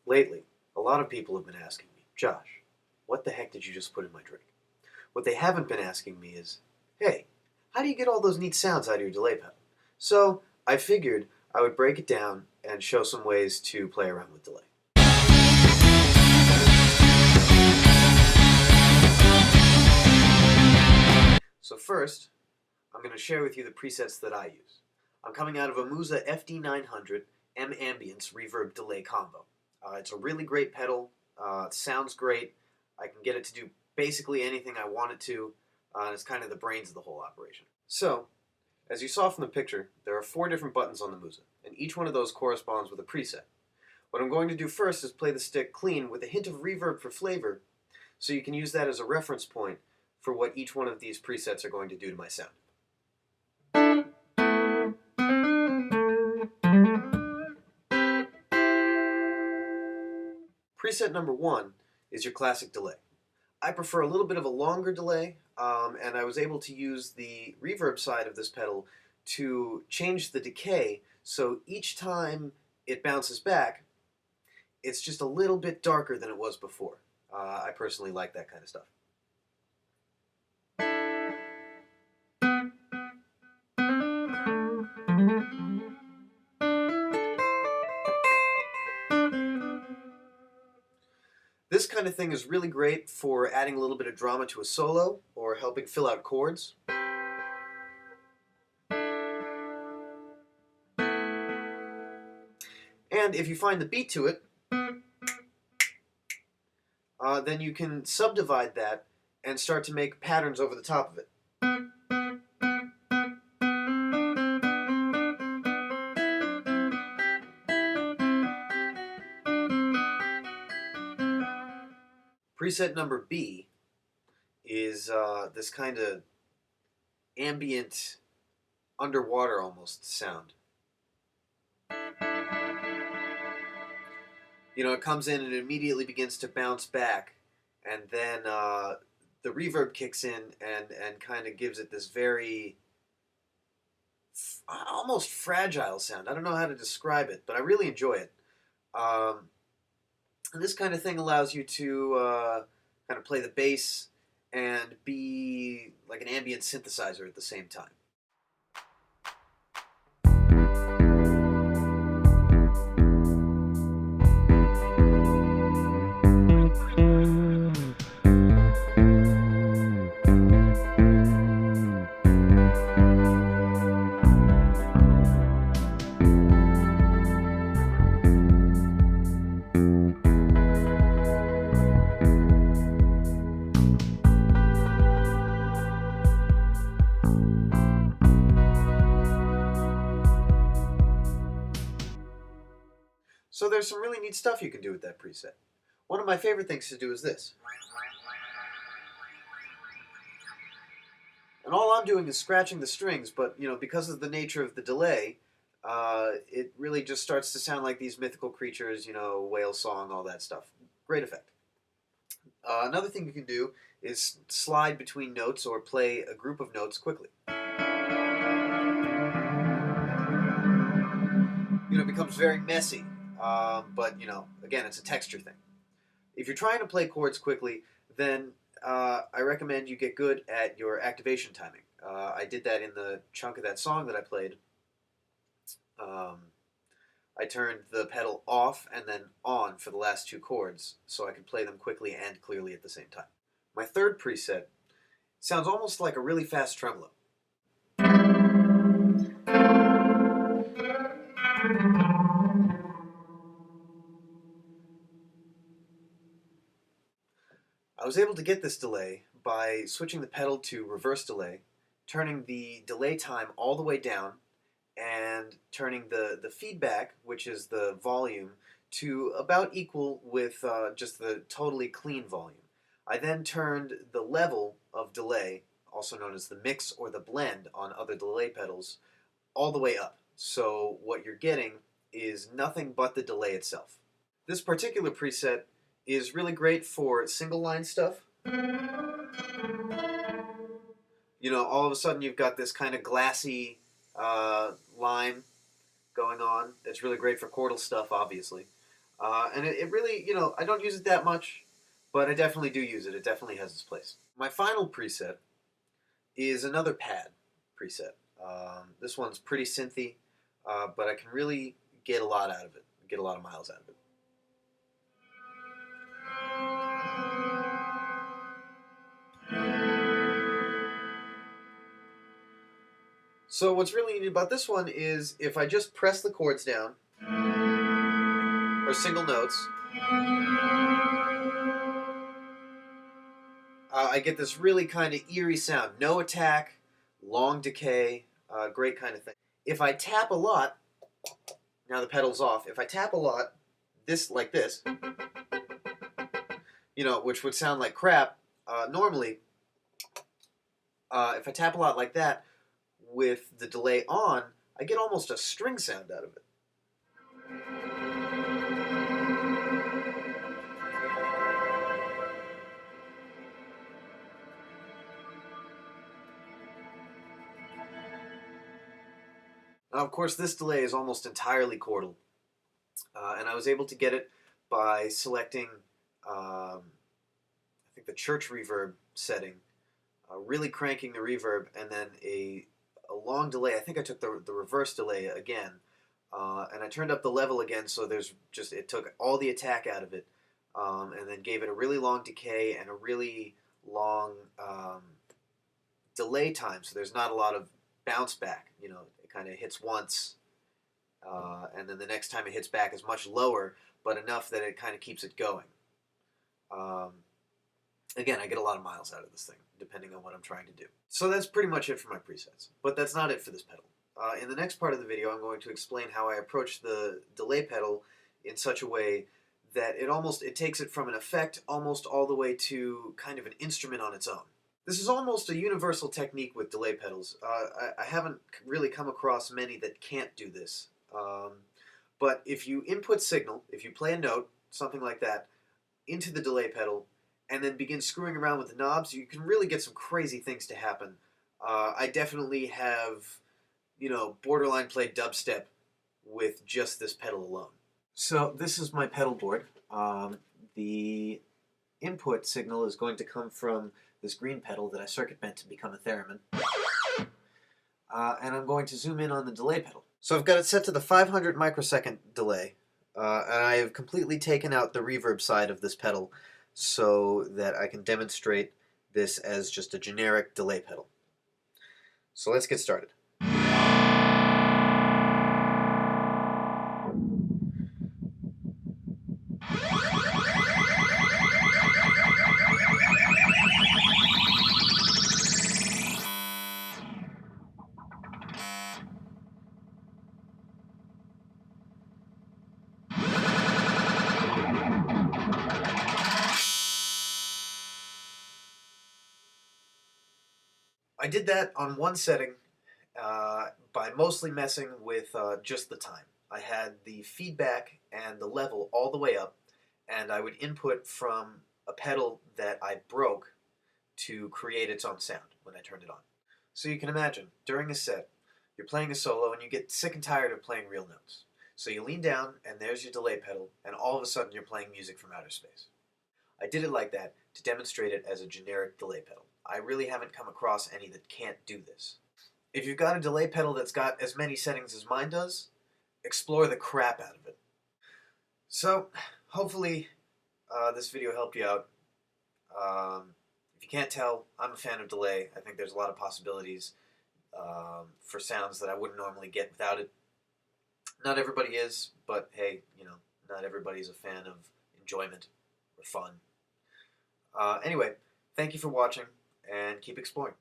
Lately, a lot of people have been asking me, Josh, what the heck did you just put in my drink? What they haven't been asking me is, hey, how do you get all those neat sounds out of your delay pedal? So I figured I would break it down and show some ways to play around with delay. So first, I'm going to share with you the presets that I use. I'm coming out of a Musa FD900 Ambience reverb delay combo. It's a really great pedal. It sounds great. I can get it to do basically anything I want it to. And it's kind of the brains of the whole operation. So, as you saw from the picture, there are 4 different buttons on the Musa, and each one of those corresponds with a preset. What I'm going to do first is play the stick clean with a hint of reverb for flavor, so you can use that as a reference point for what each one of these presets are going to do to my sound. Preset number 1 is your classic delay. I prefer a little bit of a longer delay, and I was able to use the reverb side of this pedal to change the decay, so each time it bounces back, it's just a little bit darker than it was before. I personally like that kind of stuff. This kind of thing is really great for adding a little bit of drama to a solo or helping fill out chords. And if you find the beat to it, then you can subdivide that and start to make patterns over the top of it. Preset number B is this kind of ambient, underwater almost sound. You know, it comes in and it immediately begins to bounce back, and then the reverb kicks in and kind of gives it this very almost fragile sound. I don't know how to describe it, but I really enjoy it. And this kind of thing allows you to kind of play the bass and be like an ambient synthesizer at the same time. So there's some really neat stuff you can do with that preset. One of my favorite things to do is this. And all I'm doing is scratching the strings, but you know, because of the nature of the delay, it really just starts to sound like these mythical creatures, you know, whale song, all that stuff. Great effect. Another thing you can do is slide between notes or play a group of notes quickly. You know, it becomes very messy. But, you know, again, it's a texture thing. If you're trying to play chords quickly, then I recommend you get good at your activation timing. I did that in the chunk of that song that I played. I turned the pedal off and then on for the last 2 chords, so I could play them quickly and clearly at the same time. My third preset sounds almost like a really fast tremolo. I was able to get this delay by switching the pedal to reverse delay, turning the delay time all the way down, and turning the feedback, which is the volume, to about equal with just the totally clean volume. I then turned the level of delay, also known as the mix or the blend on other delay pedals, all the way up. So what you're getting is nothing but the delay itself. This particular preset is really great for single line stuff. You know, all of a sudden you've got this kind of glassy line going on. It's really great for chordal stuff, obviously. And it really, I don't use it that much, but I definitely do use it. It definitely has its place. My final preset is another pad preset. This one's pretty synthy, but I can really get a lot out of it, get a lot of miles out of it. So what's really neat about this one is if I just press the chords down, or single notes, I get this really kind of eerie sound. No attack, long decay, great kind of thing. If I tap a lot, now the pedal's off, if I tap a lot, like this, which would sound like crap, normally, if I tap a lot like that, with the delay on, I get almost a string sound out of it. Now, of course, this delay is almost entirely chordal, and I was able to get it by selecting, I think, the church reverb setting, really cranking the reverb, and then a long delay. I think I took the reverse delay again, and I turned up the level again, so it took all the attack out of it, and then gave it a really long decay and a really long delay time, so there's not a lot of bounce back. It kind of hits once, and then the next time it hits back is much lower, but enough that it kind of keeps it going. Again, I get a lot of miles out of this thing, depending on what I'm trying to do. So that's pretty much it for my presets, but that's not it for this pedal. In the next part of the video, I'm going to explain how I approach the delay pedal in such a way that it takes it from an effect almost all the way to kind of an instrument on its own. This is almost a universal technique with delay pedals. I haven't really come across many that can't do this. But if you input signal, if you play a note, something like that, into the delay pedal, and then begin screwing around with the knobs, you can really get some crazy things to happen. I definitely have, borderline played dubstep with just this pedal alone. So this is my pedal board. The input signal is going to come from this green pedal that I circuit bent to become a theremin. And I'm going to zoom in on the delay pedal. So I've got it set to the 500 microsecond delay, and I have completely taken out the reverb side of this pedal so that I can demonstrate this as just a generic delay pedal. So let's get started. I did that on one setting by mostly messing with just the time. I had the feedback and the level all the way up, and I would input from a pedal that I broke to create its own sound when I turned it on. So you can imagine, during a set, you're playing a solo and you get sick and tired of playing real notes. So you lean down and there's your delay pedal, and all of a sudden you're playing music from outer space. I did it like that to demonstrate it as a generic delay pedal. I really haven't come across any that can't do this. If you've got a delay pedal that's got as many settings as mine does, explore the crap out of it. So, hopefully this video helped you out. If you can't tell, I'm a fan of delay. I think there's a lot of possibilities for sounds that I wouldn't normally get without it. Not everybody is, but hey, not everybody's a fan of enjoyment or fun. Anyway, thank you for watching, and keep exploring.